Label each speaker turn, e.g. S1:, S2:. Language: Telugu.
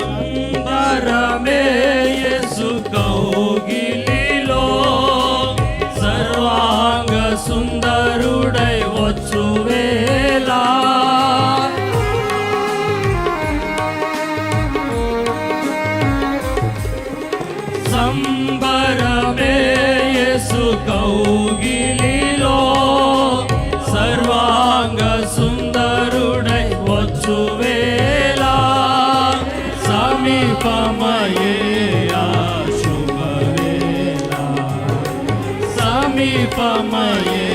S1: సంబరమే యేసు కౌగిలిలో సర్వాంగ సుందరుడై వచ్చు వేళ సంబరమే యేసు కౌగిలిలో సర్వాంగ సుందరుడై వచ్చు వేళ సమీపమయే ఆ శుభవేళ సమీపమయే